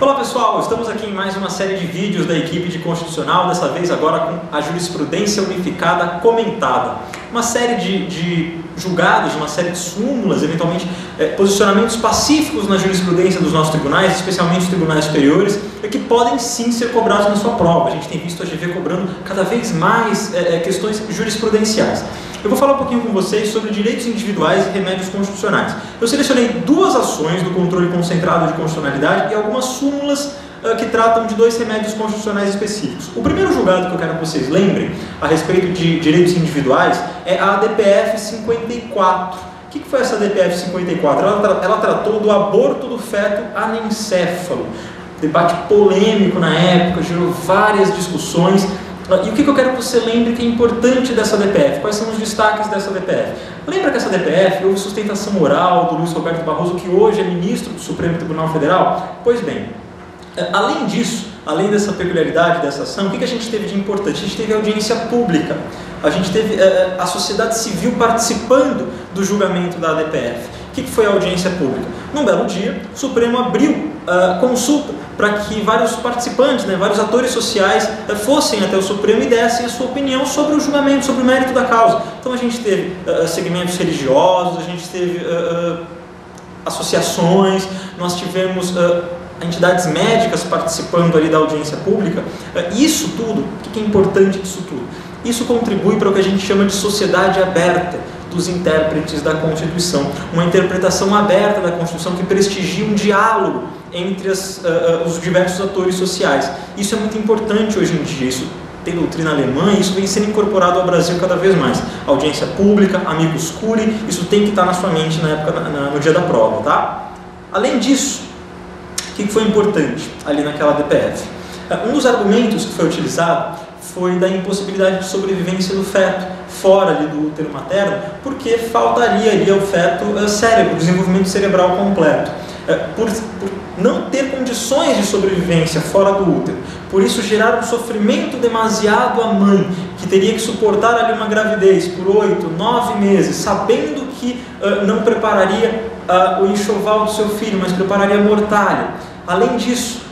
Olá pessoal, estamos aqui em mais uma série de vídeos da equipe de Constitucional, dessa vez agora com a jurisprudência unificada comentada. Uma série de julgados, uma série de súmulas, eventualmente posicionamentos pacíficos na jurisprudência dos nossos tribunais, especialmente os tribunais superiores, que podem sim ser cobrados na sua prova. A gente tem visto a GV cobrando cada vez mais questões jurisprudenciais. Eu vou falar um pouquinho com vocês sobre direitos individuais e remédios constitucionais. Eu selecionei duas ações do controle concentrado de constitucionalidade e algumas súmulas que tratam de dois remédios constitucionais específicos. O primeiro julgado que eu quero que vocês lembrem a respeito de direitos individuais é a ADPF 54. O que foi essa ADPF 54? Ela tratou do aborto do feto anencéfalo. Debate polêmico na época, gerou várias discussões. E o que eu quero que você lembre que é importante dessa DPF? Quais são os destaques dessa DPF? Lembra que essa DPF houve sustentação oral do Luiz Roberto Barroso, que hoje é ministro do Supremo Tribunal Federal? Pois bem, além disso, além dessa peculiaridade dessa ação, o que a gente teve de importante? A gente teve audiência pública, a gente teve a sociedade civil participando do julgamento da ADPF. O que foi a audiência pública? Num belo dia, o Supremo abriu consulta para que vários participantes, vários atores sociais fossem até o Supremo e dessem a sua opinião sobre o julgamento, sobre o mérito da causa. Então a gente teve segmentos religiosos, a gente teve associações, nós tivemos entidades médicas participando ali da audiência pública. Isso tudo, o que é importante disso tudo? Isso contribui para o que a gente chama de sociedade aberta dos intérpretes da Constituição, uma interpretação aberta da Constituição que prestigia um diálogo entre os diversos atores sociais. Isso é muito importante hoje em dia, isso tem doutrina alemã e isso vem sendo incorporado ao Brasil cada vez mais. Audiência pública, amicus curiae, isso tem que estar na sua mente na época, no dia da prova, tá? Além disso, o que foi importante ali naquela DPF? Um dos argumentos que foi utilizado foi da impossibilidade de sobrevivência do feto fora ali do útero materno, porque faltaria ali ao feto cérebro, desenvolvimento cerebral completo. Por não ter condições de sobrevivência fora do útero, por isso gerar um sofrimento demasiado à mãe, que teria que suportar ali uma gravidez por 8, 9 meses, sabendo que não prepararia o enxoval do seu filho, mas prepararia a mortalha. Além disso,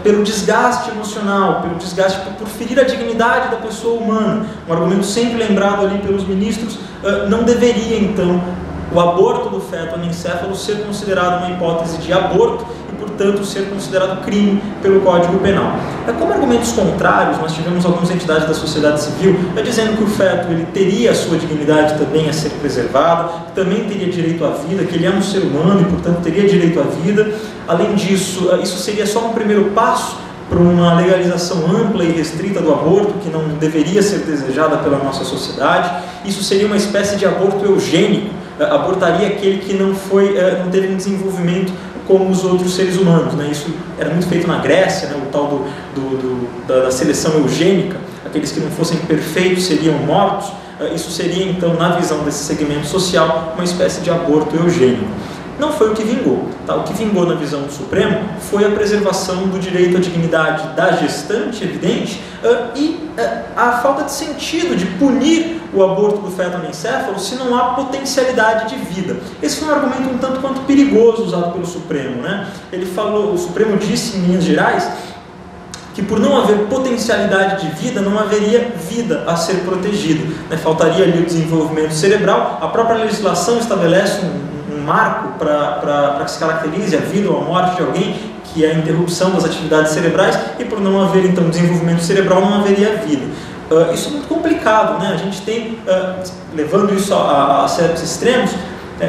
pelo desgaste emocional, pelo desgaste por ferir a dignidade da pessoa humana, um argumento sempre lembrado ali pelos ministros, não deveria então o aborto do feto anencéfalo ser considerado uma hipótese de aborto e, portanto, ser considerado crime pelo Código Penal. Como argumentos contrários, nós tivemos algumas entidades da sociedade civil dizendo que o feto ele teria a sua dignidade também a ser preservada, também teria direito à vida, que ele é um ser humano e, portanto, teria direito à vida. Além disso, isso seria só um primeiro passo para uma legalização ampla e restrita do aborto, que não deveria ser desejada pela nossa sociedade. Isso seria uma espécie de aborto eugênico, abortaria aquele que não teve um desenvolvimento como os outros seres humanos. Isso era muito feito na Grécia, o tal da seleção eugênica, aqueles que não fossem perfeitos seriam mortos. Isso seria, então, na visão desse segmento social, uma espécie de aborto eugênico. Não foi o que vingou. O que vingou na visão do Supremo foi a preservação do direito à dignidade da gestante, evidente, e a falta de sentido de punir o aborto do feto anencéfalo se não há potencialidade de vida. Esse foi um argumento um tanto quanto perigoso usado pelo Supremo. O Supremo disse, em linhas gerais, que por não haver potencialidade de vida, não haveria vida a ser protegida. Faltaria ali o desenvolvimento cerebral. A própria legislação estabelece um marco para que se caracterize a vida ou a morte de alguém, que é a interrupção das atividades cerebrais, e por não haver, então, desenvolvimento cerebral, não haveria vida. Isso é muito complicado, A gente tem, levando isso a certos extremos,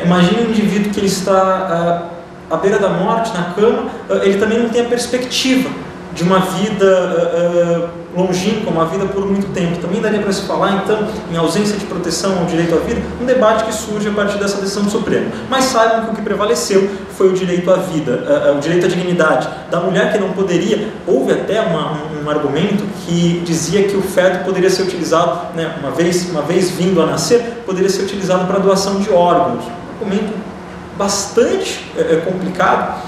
imagine um indivíduo que ele está à beira da morte, na cama, ele também não tem a perspectiva de uma vida longínqua, uma vida por muito tempo. Também daria para se falar, então, em ausência de proteção ao direito à vida, um debate que surge a partir dessa decisão do Supremo. Mas saibam que o que prevaleceu foi o direito à vida, o direito à dignidade da mulher, que não poderia. Houve até um argumento que dizia que o feto poderia ser utilizado, uma vez vindo a nascer, poderia ser utilizado para doação de órgãos. Um argumento bastante complicado,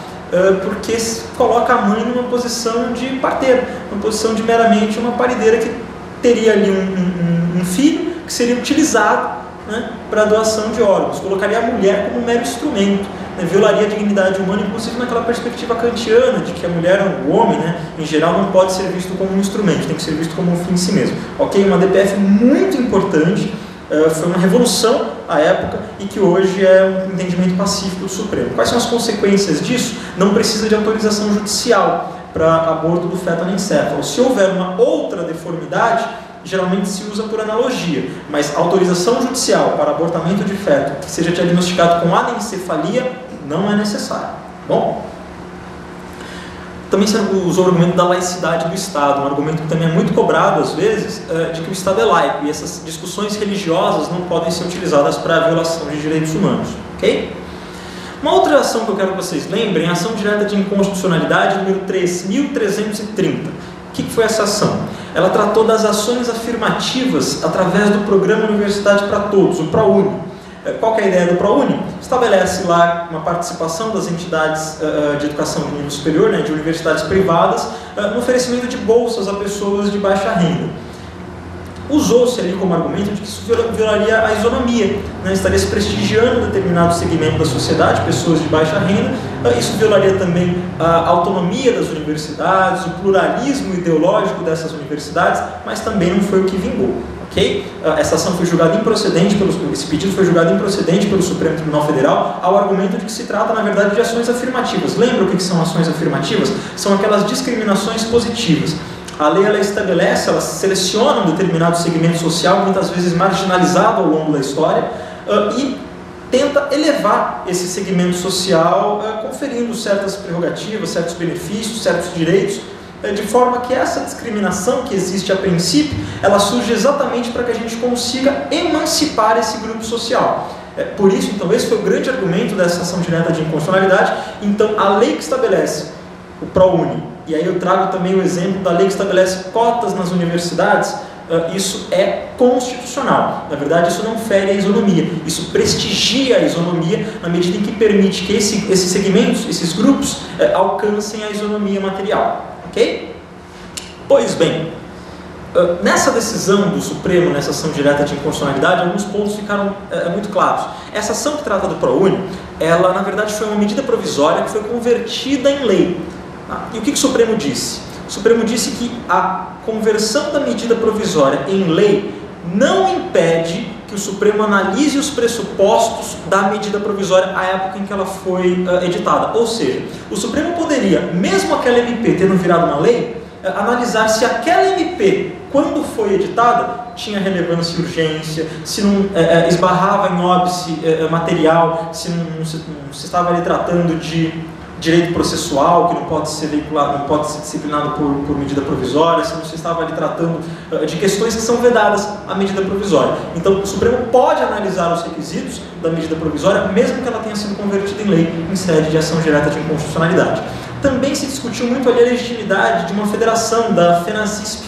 porque coloca a mãe numa posição de parteira, uma posição de meramente uma parideira que teria ali um filho que seria utilizado né, para a doação de órgãos, colocaria a mulher como um mero instrumento, né, violaria a dignidade humana, inclusive naquela perspectiva kantiana de que a mulher, o homem, né, em geral, não pode ser visto como um instrumento, tem que ser visto como um fim em si mesmo. Ok? Uma DPF muito importante, foi uma revolução à época e que hoje é um entendimento pacífico do Supremo. Quais são as consequências disso? Não precisa de autorização judicial para aborto do feto anencefalo. Se houver uma outra deformidade, geralmente se usa por analogia, mas autorização judicial para abortamento de feto que seja diagnosticado com anencefalia não é necessário. Bom? Também se usou o argumento da laicidade do Estado, um argumento que também é muito cobrado às vezes, de que o Estado é laico e essas discussões religiosas não podem ser utilizadas para a violação de direitos humanos. Ok? Uma outra ação que eu quero que vocês lembrem é a ação direta de inconstitucionalidade número 3.330. O que foi essa ação? Ela tratou das ações afirmativas através do Programa Universidade para Todos, o ProUni. Qual que é a ideia do ProUni? Estabelece lá uma participação das entidades de educação de nível superior, né, de universidades privadas, no oferecimento de bolsas a pessoas de baixa renda. Usou-se ali como argumento de que isso violaria a isonomia, né, estaria se prestigiando determinado segmento da sociedade, pessoas de baixa renda, isso violaria também a autonomia das universidades, o pluralismo ideológico dessas universidades, mas também não foi o que vingou. Okay? Essa ação foi julgada improcedente, esse pedido foi julgado improcedente pelo Supremo Tribunal Federal ao argumento de que se trata, na verdade, de ações afirmativas. Lembra o que são ações afirmativas? São aquelas discriminações positivas. A lei ela estabelece, ela seleciona um determinado segmento social, muitas vezes marginalizado ao longo da história, e tenta elevar esse segmento social, conferindo certas prerrogativas, certos benefícios, certos direitos, de forma que essa discriminação que existe a princípio, ela surge exatamente para que a gente consiga emancipar esse grupo social. Por isso, então, esse foi o grande argumento dessa ação direta de inconstitucionalidade. Então, a lei que estabelece o ProUni, e aí eu trago também o exemplo da lei que estabelece cotas nas universidades, isso é constitucional. Na verdade, isso não fere a isonomia, isso prestigia a isonomia na medida em que permite que esses segmentos, esses grupos, alcancem a isonomia material. Ok? Pois bem, nessa decisão do Supremo, nessa ação direta de inconstitucionalidade, alguns pontos ficaram muito claros. Essa ação que trata do ProUni, ela na verdade foi uma medida provisória que foi convertida em lei. E o que o Supremo disse? O Supremo disse que a conversão da medida provisória em lei não impede que o Supremo analise os pressupostos da medida provisória à época em que ela foi editada. Ou seja, o Supremo poderia, mesmo aquela MP tendo virado uma lei, analisar se aquela MP, quando foi editada, tinha relevância e urgência, se não esbarrava em óbice material, se não se estava ali tratando de direito processual, que não pode ser veiculado, não pode ser disciplinado por medida provisória, se não se estava ali tratando de questões que são vedadas à medida provisória. Então, o Supremo pode analisar os requisitos da medida provisória, mesmo que ela tenha sido convertida em lei em sede de ação direta de inconstitucionalidade. Também se discutiu muito ali a legitimidade de uma federação, da FENASISP,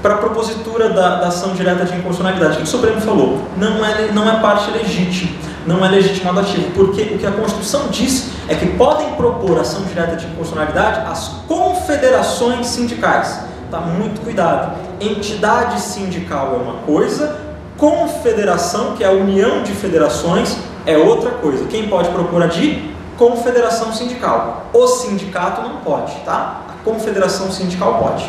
para a propositura da ação direta de inconstitucionalidade. O que o Supremo falou? Não é parte legítima, não é legitimado ativo, porque o que a Constituição diz é que podem propor ação direta de inconstitucionalidade as confederações sindicais. Tá? Muito cuidado. Entidade sindical é uma coisa, confederação, que é a união de federações, é outra coisa. Quem pode propor a de confederação sindical? O sindicato não pode, tá? A confederação sindical pode.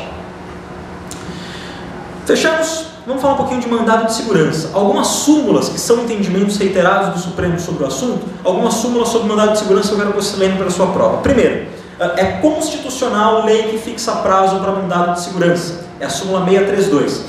Fechamos? Vamos falar um pouquinho de mandado de segurança. Algumas súmulas que são entendimentos reiterados do Supremo sobre o assunto, algumas súmulas sobre mandado de segurança eu quero que você lembre para a sua prova. Primeiro, é constitucional lei que fixa prazo para mandado de segurança. É a súmula 632.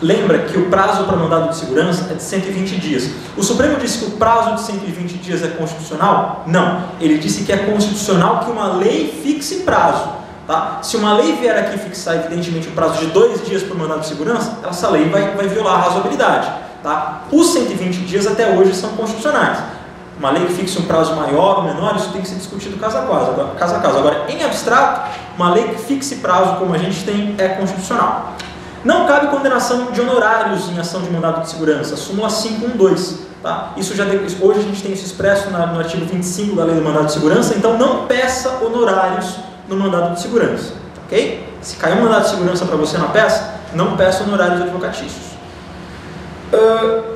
Lembra que o prazo para mandado de segurança é de 120 dias. O Supremo disse que o prazo de 120 dias é constitucional? Não. Ele disse que é constitucional que uma lei fixe prazo. Tá? Se uma lei vier aqui fixar, evidentemente, o prazo de 2 dias para o mandado de segurança, essa lei vai violar a razoabilidade. Tá? Os 120 dias até hoje são constitucionais. Uma lei que fixe um prazo maior ou menor, isso tem que ser discutido caso a caso. Agora, em abstrato, uma lei que fixe prazo, como a gente tem, é constitucional. Não cabe condenação de honorários em ação de mandado de segurança, súmula 512. Tá? Hoje a gente tem isso expresso no artigo 25 da lei do mandado de segurança, então não peça honorários no mandado de segurança, ok? Se cair um mandado de segurança para você na peça, não peça honorários advocatícios.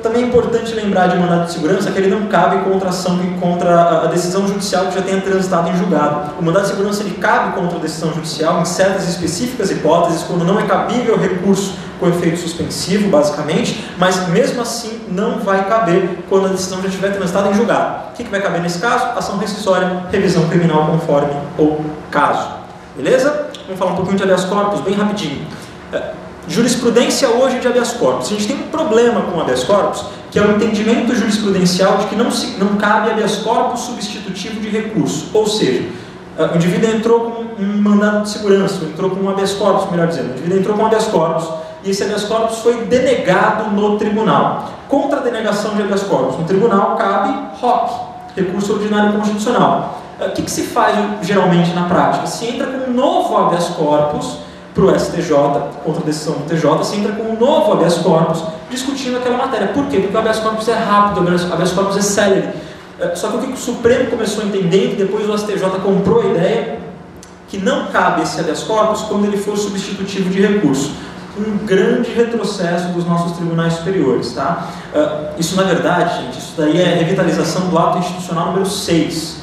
Também é importante lembrar de mandado de segurança que ele não cabe contra a decisão judicial que já tenha transitado em julgado. O mandado de segurança ele cabe contra a decisão judicial em certas específicas hipóteses, quando não é cabível recurso com efeito suspensivo, basicamente, mas mesmo assim não vai caber quando a decisão já estiver transitada em julgado. O que vai caber nesse caso? Ação rescisória, revisão criminal conforme o caso. Beleza? Vamos falar um pouquinho de habeas corpus, bem rapidinho. Jurisprudência hoje de habeas corpus. A gente tem um problema com habeas corpus, que é o entendimento jurisprudencial de que não cabe habeas corpus substitutivo de recurso. Ou seja, o indivíduo entrou com um mandado de segurança, entrou com um habeas corpus, melhor dizendo. O indivíduo entrou com um habeas corpus e esse habeas corpus foi denegado no tribunal. Contra a denegação de habeas corpus no tribunal cabe ROC, recurso ordinário constitucional. O que se faz geralmente na prática? Se entra com um novo habeas corpus para o STJ, contra a decisão do TJ, se entra com um novo habeas corpus discutindo aquela matéria. Por quê? Porque o habeas corpus é rápido, o habeas corpus é célere. Só que o que o Supremo começou a entender, que depois o STJ comprou a ideia, que não cabe esse habeas corpus quando ele for substitutivo de recurso. Um grande retrocesso dos nossos tribunais superiores. Tá? Isso, na verdade, gente, isso daí é revitalização do ato institucional número 6.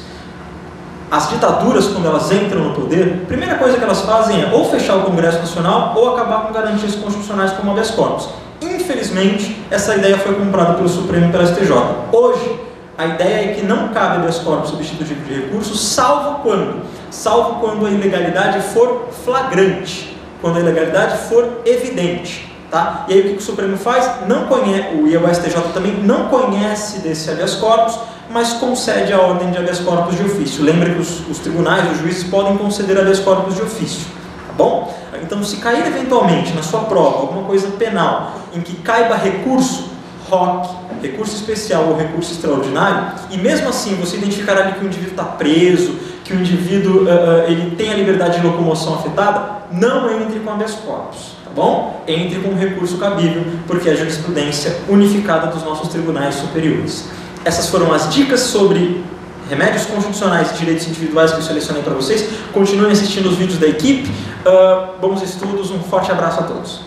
As ditaduras, quando elas entram no poder, a primeira coisa que elas fazem é ou fechar o Congresso Nacional ou acabar com garantias constitucionais como habeas corpus. Infelizmente, essa ideia foi comprada pelo Supremo e pela STJ. Hoje, a ideia é que não cabe habeas corpus substitutivo de recurso, salvo quando? Salvo quando a ilegalidade for flagrante, quando a ilegalidade for evidente. Tá? E aí o que o Supremo faz? E o STJ também não conhece desse habeas corpus, mas concede a ordem de habeas corpus de ofício. Lembra que os tribunais, os juízes podem conceder habeas corpus de ofício. Tá bom? Então, se cair eventualmente na sua prova alguma coisa penal em que caiba recurso, ROC, recurso especial ou recurso extraordinário, e mesmo assim você identificar ali que o indivíduo está preso, que o indivíduo ele tem a liberdade de locomoção afetada, não entre com habeas corpus. Bom, entre com um recurso cabível, porque é a jurisprudência unificada dos nossos tribunais superiores. Essas foram as dicas sobre remédios constitucionais e direitos individuais que eu selecionei para vocês. Continuem assistindo os vídeos da equipe. Bons estudos, um forte abraço a todos.